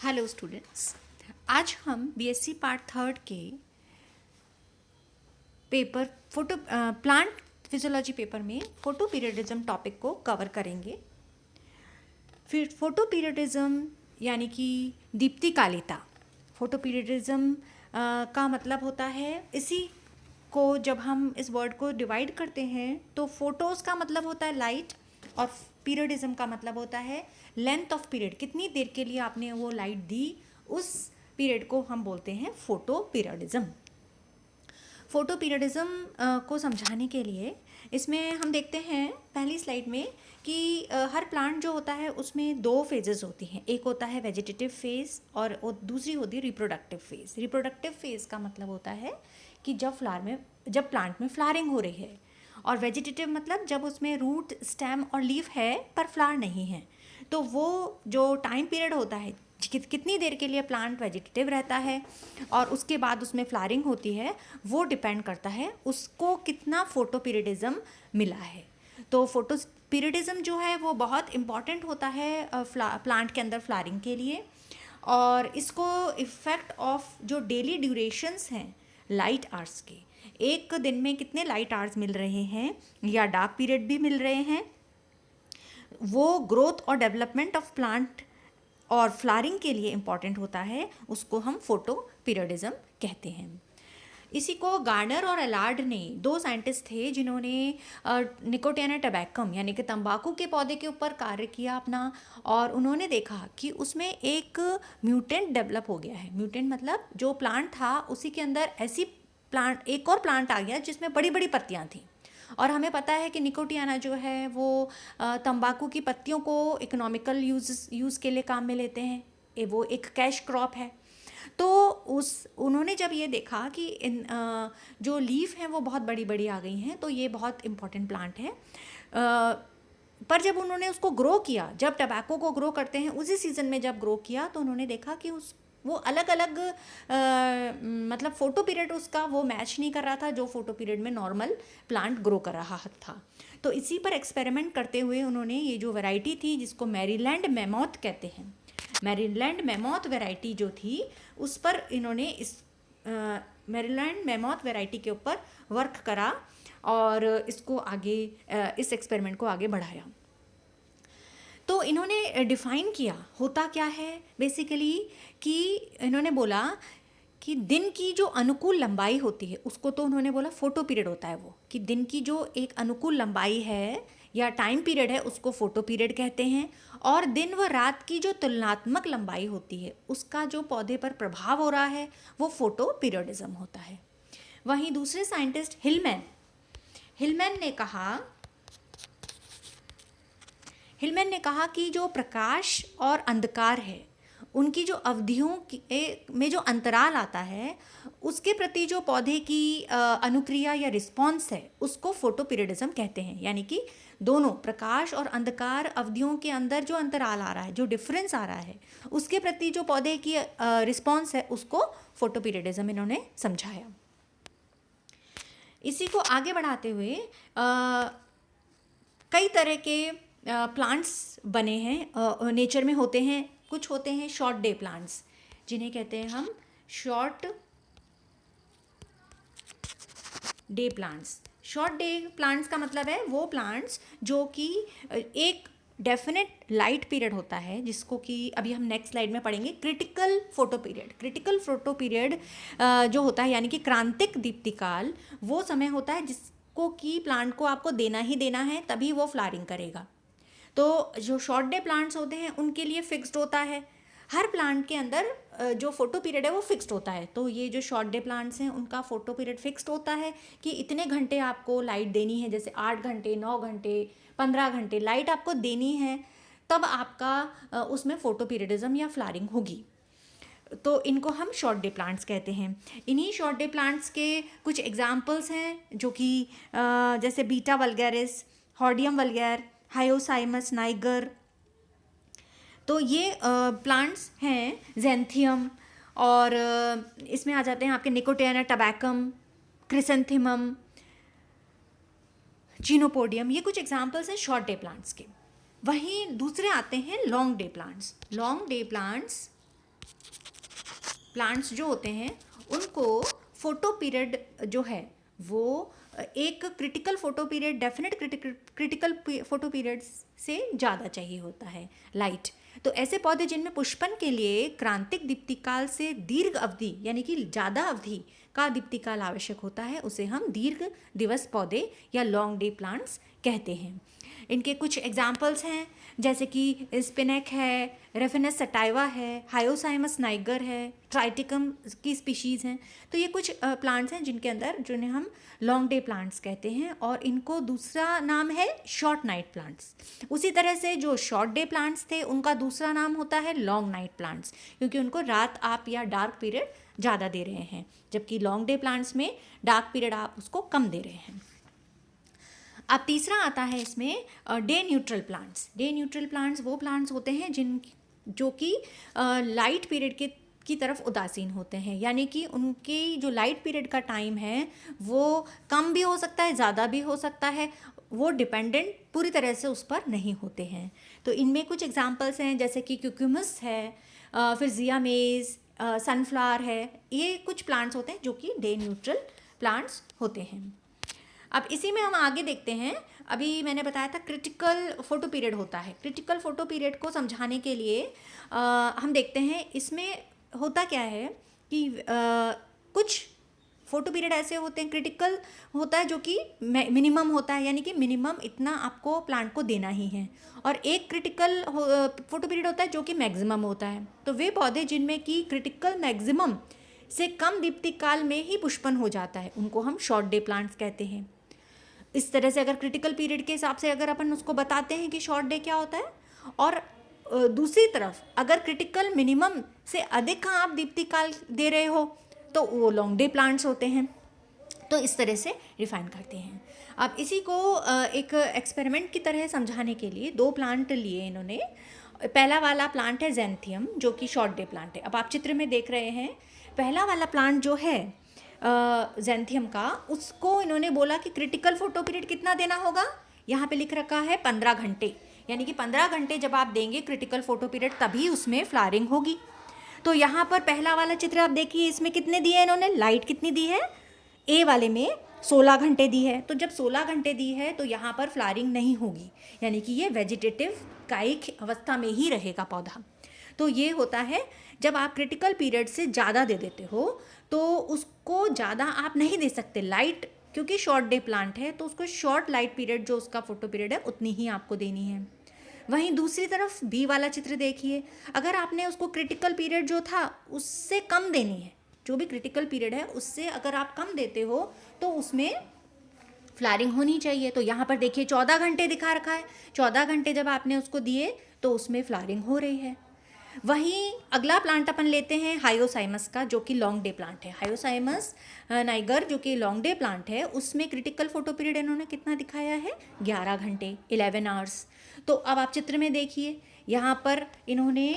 Hello students, आज हम BSc part third के पेपर प्लांट फिजियोलॉजी पेपर में फोटो पीरियडिज्म टॉपिक को कवर करेंगे। फिर फोटो पीरियडिज्म यानी कि दीप्तिकालिता। फोटो पीरियडिज्म का मतलब होता है, इसी को जब हम इस वर्ड को डिवाइड करते हैं तो फोटोज़ का मतलब होता है लाइट और पीरियडिज्म का मतलब होता है लेंथ ऑफ पीरियड, कितनी देर के लिए आपने वो लाइट दी, उस पीरियड को हम बोलते हैं फोटो पीरियडिज्म। फोटो पीरियडिज्म को समझाने के लिए इसमें हम देखते हैं पहली स्लाइड में कि हर प्लांट जो होता है उसमें दो फेजेस होती हैं। एक होता है वेजिटेटिव फेज और दूसरी होती है रिप्रोडक्टिव फेज। रिप्रोडक्टिव फेज का मतलब होता है कि जब प्लांट में फ्लावरिंग हो रही है, और वेजिटेटिव मतलब जब उसमें रूट, स्टेम और लीफ है पर फ्लावर नहीं है। तो वो जो टाइम पीरियड होता है, कितनी देर के लिए प्लांट वेजिटेटिव रहता है और उसके बाद उसमें फ्लावरिंग होती है, वो डिपेंड करता है उसको कितना फोटो पीरियडिज्म मिला है। तो फोटो पीरियडिज्म जो है वो बहुत इम्पॉर्टेंट होता है प्लांट के अंदर फ्लावरिंग के लिए। और इसको इफ़ेक्ट ऑफ जो डेली ड्यूरेशंस हैं लाइट आवर्स के, एक दिन में कितने लाइट आवर्स मिल रहे हैं या डार्क पीरियड भी मिल रहे हैं, वो ग्रोथ और डेवलपमेंट ऑफ प्लांट और फ्लावरिंग के लिए इम्पॉर्टेंट होता है, उसको हम फोटो पीरियडिज्म कहते हैं। इसी को गार्डनर और एलार्ड ने, दो साइंटिस्ट थे जिन्होंने निकोटियाना टबैकम यानी कि तंबाकू के पौधे के ऊपर कार्य किया अपना, और उन्होंने देखा कि उसमें एक म्यूटेंट डेवलप हो गया है। म्यूटेंट मतलब जो प्लांट था उसी के अंदर एक और प्लांट आ गया जिसमें बड़ी बड़ी पत्तियां थी। और हमें पता है कि निकोटियाना जो है वो तंबाकू की पत्तियों को इकोनॉमिकल यूज़ के लिए काम में लेते हैं, वो एक कैश क्रॉप है। तो उन्होंने जब ये देखा कि इन जो लीफ हैं वो बहुत बड़ी बड़ी आ गई हैं, तो ये बहुत इम्पॉर्टेंट प्लांट है। पर जब उन्होंने उसको ग्रो किया, जब टबैको को ग्रो करते हैं उसी सीज़न में जब ग्रो किया, तो उन्होंने देखा कि वो अलग अलग मतलब फोटो पीरियड उसका वो मैच नहीं कर रहा था जो फोटो पीरियड में नॉर्मल प्लांट ग्रो कर रहा था। तो इसी पर एक्सपेरिमेंट करते हुए उन्होंने ये जो वैरायटी थी जिसको मैरीलैंड मैमोथ कहते हैं, मैरीलैंड मैमोथ वैरायटी जो थी उस पर इन्होंने इस मैरीलैंड मैमोथ वैरायटी के ऊपर वर्क करा और इसको आगे इस एक्सपेरिमेंट को आगे बढ़ाया। तो इन्होंने डिफ़ाइन किया होता क्या है बेसिकली, कि इन्होंने बोला कि दिन की जो अनुकूल लंबाई होती है उसको, तो उन्होंने बोला फोटो पीरियड होता है वो, कि दिन की जो एक अनुकूल लंबाई है या टाइम पीरियड है उसको फोटो पीरियड कहते हैं। और दिन व रात की जो तुलनात्मक लंबाई होती है उसका जो पौधे पर प्रभाव हो रहा है वो फोटो पीरियडिज्म होता है। वहीं दूसरे साइंटिस्ट हिलमैन ने कहा कि जो प्रकाश और अंधकार है उनकी जो अवधियों में जो अंतराल आता है उसके प्रति जो पौधे की अनुक्रिया या रिस्पॉन्स है उसको फोटो पीरियडिज्म कहते हैं। यानी कि दोनों प्रकाश और अंधकार अवधियों के अंदर जो अंतराल आ रहा है, जो डिफरेंस आ रहा है, उसके प्रति जो पौधे की रिस्पॉन्स है उसको फोटो पीरियडिज्म इन्होंने समझाया। इसी को आगे बढ़ाते हुए कई तरह के प्लांट्स बने हैं, नेचर में होते हैं। कुछ होते हैं शॉर्ट डे प्लांट्स, जिन्हें कहते हैं हम short day plants. Short day plants का मतलब है वो प्लांट्स जो कि एक डेफिनेट लाइट पीरियड होता है, जिसको कि अभी हम नेक्स्ट स्लाइड में पढ़ेंगे, critical photo period. Critical photo period जो होता है यानी कि क्रांतिक दीप्तिकाल, वो समय होता है जिसको कि प्लांट को आपको देना ही देना है तभी वो फ्लावरिंग करेगा। तो जो शॉर्ट डे प्लांट्स होते हैं उनके लिए फिक्स्ड होता है, हर प्लांट के अंदर जो फोटो पीरियड है वो फिक्स्ड होता है। तो ये जो शॉर्ट डे प्लांट्स हैं उनका फोटो पीरियड फिक्स्ड होता है कि इतने घंटे आपको लाइट देनी है, जैसे 8 घंटे, 9 घंटे, 15 घंटे लाइट आपको देनी है, तब आपका उसमें फोटो पीरियडिज्म या फ्लावरिंग होगी। तो इनको हम शॉर्ट डे प्लांट्स कहते हैं। इन्हीं शॉर्ट डे प्लांट्स के कुछ एग्जाम्पल्स हैं जो कि जैसे बीटा वल्गैरिस, हॉर्डियम वल्गैर, हायोसाइमस नाइगर। तो ये प्लांट्स हैं, जेंथियम, और इसमें आ जाते हैं आपके निकोटियाना टबैकम, क्रिसेंथिमम, चिनोपोडियम। ये कुछ एग्जाम्पल्स हैं शॉर्ट डे प्लांट्स के। वहीं दूसरे आते हैं long day plants. Long day plants plants जो होते हैं उनको फोटो पीरियड जो है वो एक critical photo period, definite critical photo period से ज़्यादा चाहिए होता है लाइट। तो ऐसे पौधे जिनमें पुष्पन के लिए क्रांतिक दीप्तिकाल से दीर्घ अवधि यानी कि ज़्यादा अवधि का दीप्तिकाल आवश्यक होता है, उसे हम दीर्घ दिवस पौधे या लॉन्ग डे प्लांट्स कहते हैं। इनके कुछ एग्जाम्पल्स हैं, जैसे कि स्पिनेक है, रेफिनस सटाइवा है, हायोसाइमस नाइगर है, ट्राइटिकम की स्पीशीज़ हैं। तो ये कुछ प्लांट्स हैं जिनके अंदर, जिन्हें हम लॉन्ग डे प्लांट्स कहते हैं, और इनको दूसरा नाम है शॉर्ट नाइट प्लांट्स। उसी तरह से जो शॉर्ट डे प्लांट्स थे उनका दूसरा नाम होता है लॉन्ग नाइट प्लांट्स, क्योंकि उनको रात आप या डार्क पीरियड ज़्यादा दे रहे हैं, जबकि लॉन्ग डे प्लांट्स में डार्क पीरियड आप उसको कम दे रहे हैं। अब तीसरा आता है इसमें day neutral plants. Day neutral plants वो प्लांट्स होते हैं जो कि लाइट पीरियड की तरफ उदासीन होते हैं, यानी कि उनकी जो लाइट पीरियड का टाइम है वो कम भी हो सकता है, ज़्यादा भी हो सकता है, वो डिपेंडेंट पूरी तरह से उस पर नहीं होते हैं। तो इनमें कुछ एग्जांपल्स हैं, जैसे कि क्यूक्यूमस है, फिर जियामेज, सनफ्लावर है। ये कुछ प्लांट्स होते हैं जो कि डे न्यूट्रल प्लांट्स होते हैं। अब इसी में हम आगे देखते हैं। अभी मैंने बताया था क्रिटिकल फोटो पीरियड होता है। क्रिटिकल फोटो पीरियड को समझाने के लिए हम देखते हैं इसमें होता क्या है कि कुछ फोटो पीरियड ऐसे होते हैं, क्रिटिकल होता है जो कि मिनिमम होता है, यानी कि मिनिमम इतना आपको प्लांट को देना ही है, और एक क्रिटिकल फोटो पीरियड होता है जो कि मैक्सिमम होता है। तो वे पौधे जिनमें कि क्रिटिकल मैक्सिमम से कम दीप्ति काल में ही पुष्पन हो जाता है, उनको हम शॉर्ट डे प्लांट्स कहते हैं। इस तरह से अगर क्रिटिकल पीरियड के हिसाब से अगर अपन उसको बताते हैं कि शॉर्ट डे क्या होता है, और दूसरी तरफ अगर क्रिटिकल मिनिमम से अधिक आप दीप्ति काल दे रहे हो तो वो लॉन्ग डे प्लांट्स होते हैं। तो इस तरह से रिफाइन करते हैं। अब इसी को एक एक्सपेरिमेंट की तरह समझाने के लिए दो प्लांट लिए इन्होंने। पहला वाला प्लांट है जेंथियम, जो कि शॉर्ट डे प्लांट है। अब आप चित्र में देख रहे हैं, पहला वाला प्लांट जो है जेंथियम का, उसको इन्होंने बोला कि क्रिटिकल फोटो पीरियड कितना देना होगा। यहाँ पे लिख रखा है 15 घंटे, यानी कि 15 घंटे जब आप देंगे क्रिटिकल फोटो पीरियड तभी उसमें फ्लावरिंग होगी। तो यहाँ पर पहला वाला चित्र आप देखिए, इसमें कितने दिए हैं इन्होंने, लाइट कितनी दी है, ए वाले में 16 घंटे दी है। तो जब 16 घंटे दी है तो यहाँ पर फ्लावरिंग नहीं होगी, यानी कि ये वेजिटेटिव कायिक अवस्था में ही रहेगा पौधा। तो ये होता है जब आप क्रिटिकल पीरियड से ज़्यादा दे देते हो तो उसको ज़्यादा आप नहीं दे सकते लाइट, क्योंकि शॉर्ट डे प्लांट है तो उसको शॉर्ट लाइट पीरियड जो उसका फोटो पीरियड है उतनी ही आपको देनी है। वहीं दूसरी तरफ बी वाला चित्र देखिए, अगर आपने उसको क्रिटिकल पीरियड जो था उससे कम देनी है, जो भी क्रिटिकल पीरियड है उससे अगर आप कम देते हो तो उसमें फ्लावरिंग होनी चाहिए। तो यहाँ पर देखिए 14 घंटे दिखा रखा है, 14 घंटे जब आपने उसको दिए तो उसमें फ्लावरिंग हो रही है। वहीं अगला प्लांट अपन लेते हैं हायोसाइमस का, जो कि लॉन्ग डे प्लांट है। हायोसाइमस नाइगर जो कि लॉन्ग डे प्लांट है, उसमें क्रिटिकल फोटो पीरियड इन्होंने कितना दिखाया है, 11 घंटे, 11 आवर्स। तो अब आप चित्र में देखिए, यहाँ पर इन्होंने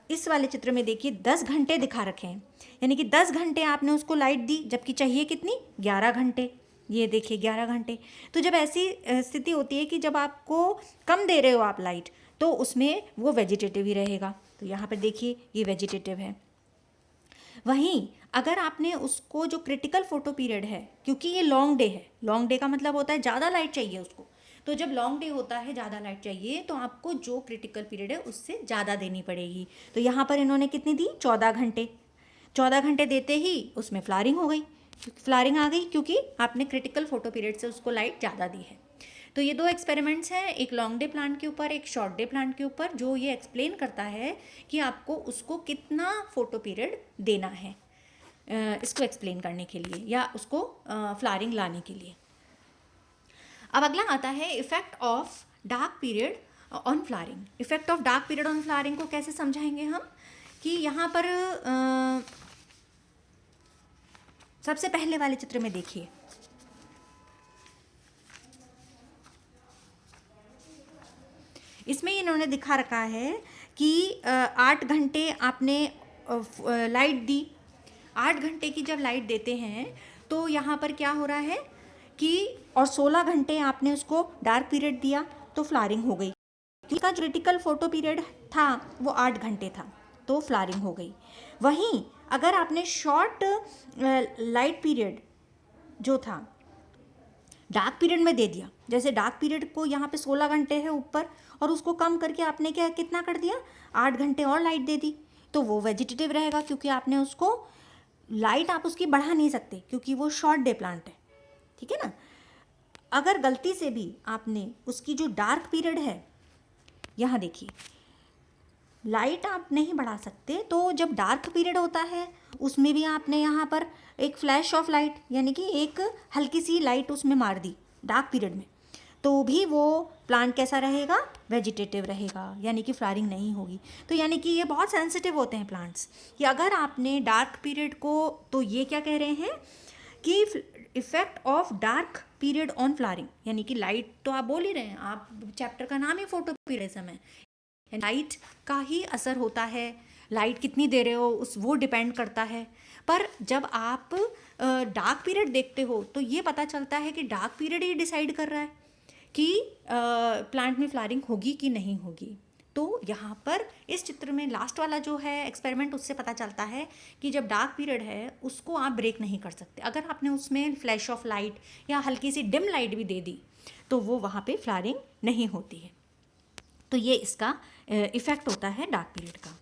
इस वाले चित्र में देखिए 10 घंटे दिखा रखे हैं, यानी कि 10 घंटे आपने उसको लाइट दी, जबकि चाहिए कितनी, 11 घंटे। ये देखिए 11 घंटे। तो जब ऐसी स्थिति होती है कि जब आपको कम दे रहे हो आप लाइट, तो उसमें वो वेजिटेटिव ही रहेगा। तो यहाँ पर देखिए ये वेजिटेटिव है। वहीं अगर आपने उसको जो क्रिटिकल फोटो पीरियड है, क्योंकि ये लॉन्ग डे है, लॉन्ग डे का मतलब होता है ज़्यादा लाइट चाहिए उसको, तो जब लॉन्ग डे होता है, ज़्यादा लाइट चाहिए, तो आपको जो क्रिटिकल पीरियड है उससे ज़्यादा देनी पड़ेगी। तो यहाँ पर इन्होंने कितनी दी, 14 घंटे। 14 घंटे देते ही उसमें फ्लावरिंग हो गई, फ्लावरिंग आ गई, क्योंकि आपने क्रिटिकल फोटो पीरियड से उसको लाइट ज़्यादा दी है। तो ये दो एक्सपेरिमेंट्स हैं, एक लॉन्ग डे प्लांट के ऊपर, एक शॉर्ट डे प्लांट के ऊपर, जो ये एक्सप्लेन करता है कि आपको उसको कितना फोटो पीरियड देना है, इसको एक्सप्लेन करने के लिए या उसको फ्लावरिंग लाने के लिए। अब अगला आता है effect of dark period on flowering. Effect of dark period on flowering को कैसे समझाएंगे हम, कि यहाँ पर सबसे पहले वाले चित्र में देखिए, इसमें इन्होंने दिखा रखा है कि 8 घंटे आपने लाइट दी। 8 घंटे की जब लाइट देते हैं तो यहाँ पर क्या हो रहा है कि, और 16 घंटे आपने उसको डार्क पीरियड दिया तो फ्लावरिंग हो गई। उसका क्रिटिकल फोटो पीरियड था वो 8 घंटे था। तो फ्लावरिंग हो गई। वहीं अगर आपने शॉर्ट लाइट पीरियड जो था डार्क पीरियड में दे दिया, जैसे डार्क पीरियड को यहाँ पे 16 घंटे है ऊपर, और उसको कम करके आपने क्या कितना कर दिया, 8 घंटे और लाइट दे दी, तो वो वेजिटेटिव रहेगा, क्योंकि आपने उसको लाइट आप उसकी बढ़ा नहीं सकते, क्योंकि वो शॉर्ट डे प्लांट है। ठीक है ना। अगर गलती से भी आपने उसकी जो डार्क पीरियड है, यहाँ देखिए लाइट आप नहीं बढ़ा सकते, तो जब डार्क पीरियड होता है उसमें भी आपने यहाँ पर एक फ्लैश ऑफ लाइट यानी कि एक हल्की सी लाइट उसमें मार दी डार्क पीरियड में, तो भी वो प्लांट कैसा रहेगा, वेजिटेटिव रहेगा, यानी कि फ्लावरिंग नहीं होगी। तो यानी कि ये बहुत सेंसिटिव होते हैं प्लांट्स, कि अगर आपने डार्क पीरियड को, तो ये क्या कह रहे हैं कि effect of dark period on flowering, यानी कि लाइट तो आप बोल ही रहे हैं, आप चैप्टर का नाम ही फोटोपीरियडिज्म है, लाइट का ही असर होता है, लाइट कितनी दे रहे हो उस वो डिपेंड करता है। पर जब आप डार्क पीरियड देखते हो तो ये पता चलता है कि डार्क पीरियड ही डिसाइड कर रहा है कि प्लांट में फ्लावरिंग होगी कि नहीं होगी। तो यहाँ पर इस चित्र में लास्ट वाला जो है एक्सपेरिमेंट, उससे पता चलता है कि जब डार्क पीरियड है उसको आप ब्रेक नहीं कर सकते। अगर आपने उसमें फ्लैश ऑफ लाइट या हल्की सी डिम लाइट भी दे दी तो वो वहाँ पे फ्लावरिंग नहीं होती है। तो ये इसका इफ़ेक्ट होता है डार्क पीरियड का।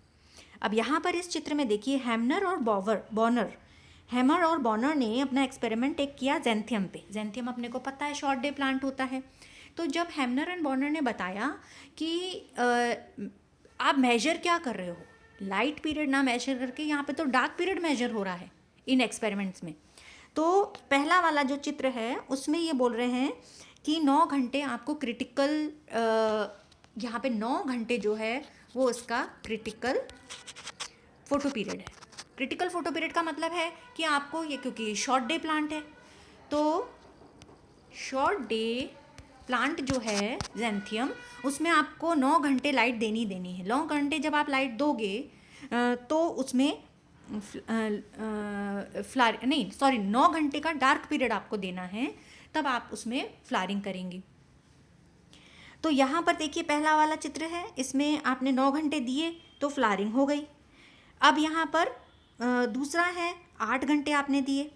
अब यहाँ पर इस चित्र में देखिए हैमर और बॉनर ने अपना एक्सपेरिमेंट एक किया जेंथियम पे। जेंथियम अपने को पता है शॉर्ट डे प्लांट होता है। तो जब हैमर एंड बॉनर ने बताया कि आप मेजर क्या कर रहे हो, लाइट पीरियड ना मेजर करके यहाँ पे तो डार्क पीरियड मेजर हो रहा है इन एक्सपेरिमेंट्स में। तो पहला वाला जो चित्र है उसमें ये बोल रहे हैं कि 9 घंटे आपको क्रिटिकल, यहाँ पे 9 घंटे जो है वो इसका क्रिटिकल फोटो पीरियड है। क्रिटिकल फोटो पीरियड का मतलब है कि आपको ये, क्योंकि शॉर्ट डे प्लांट है, तो शॉर्ट डे प्लांट जो है जेंथियम, उसमें आपको 9 घंटे लाइट देनी है। 9 घंटे जब आप लाइट दोगे तो उसमें 9 घंटे का डार्क पीरियड आपको देना है, तब आप उसमें फ्लावरिंग करेंगी। तो यहाँ पर देखिए पहला वाला चित्र है, इसमें आपने 9 घंटे दिए तो फ्लावरिंग हो गई। अब यहाँ पर दूसरा है 8 घंटे आपने दिए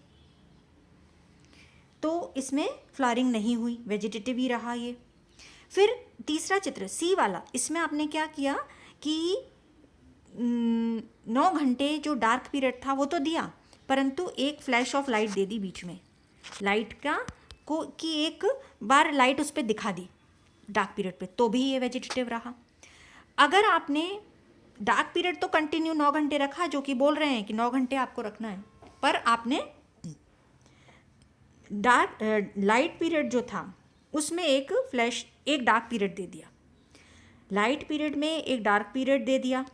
तो इसमें फ्लावरिंग नहीं हुई, वेजिटेटिव ही रहा ये। फिर तीसरा चित्र सी वाला, इसमें आपने क्या किया कि 9 घंटे जो डार्क पीरियड था वो तो दिया, परंतु एक फ्लैश ऑफ लाइट दे दी बीच में, लाइट का को कि एक बार लाइट उस पर दिखा दी डार्क पीरियड पे, तो भी ये वेजिटेटिव रहा। अगर आपने डार्क पीरियड तो कंटिन्यू 9 घंटे रखा, जो कि बोल रहे हैं कि 9 घंटे आपको रखना है, पर आपने लाइट पीरियड जो था उसमें एक डार्क पीरियड दे दिया, लाइट पीरियड में एक डार्क पीरियड दे दिया,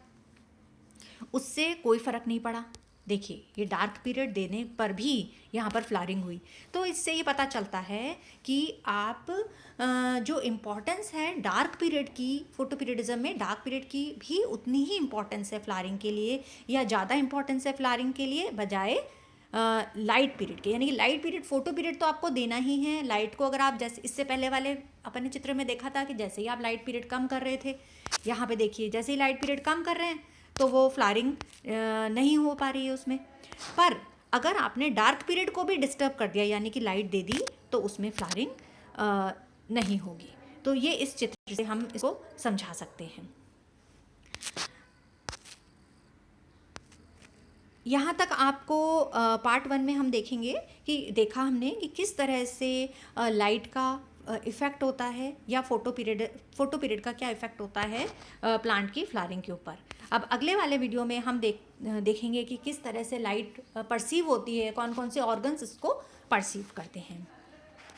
उससे कोई फ़र्क नहीं पड़ा। देखिए ये डार्क पीरियड देने पर भी यहाँ पर फ्लावरिंग हुई। तो इससे ये पता चलता है कि आप जो इम्पोर्टेंस है डार्क पीरियड की, फोटो पीरियडिज्म में डार्क पीरियड की भी उतनी ही इम्पोर्टेंस है फ्लावरिंग के लिए, या ज़्यादा इम्पोर्टेंस है फ्लावरिंग के लिए बजाय लाइट पीरियड के। यानी कि लाइट पीरियड, फोटो पीरियड तो आपको देना ही है। लाइट को अगर आप, जैसे इससे पहले वाले अपने चित्र में देखा था कि जैसे ही आप लाइट पीरियड कम कर रहे थे, यहाँ पे देखिए जैसे ही लाइट पीरियड कम कर रहे हैं तो वो फ्लावरिंग नहीं हो पा रही है उसमें। पर अगर आपने डार्क पीरियड को भी डिस्टर्ब कर दिया, यानी कि लाइट दे दी, तो उसमें फ्लावरिंग नहीं होगी। तो ये इस चित्र से हम इसको समझा सकते हैं। यहाँ तक आपको पार्ट 1 में हम देखेंगे कि देखा हमने कि किस तरह से लाइट का इफ़ेक्ट होता है, या फोटो पीरियड का क्या इफ़ेक्ट होता है प्लांट की फ्लावरिंग के ऊपर। अब अगले वाले वीडियो में हम देखेंगे कि किस तरह से लाइट परसीव होती है, कौन कौन से ऑर्गन्स इसको परसीव करते हैं।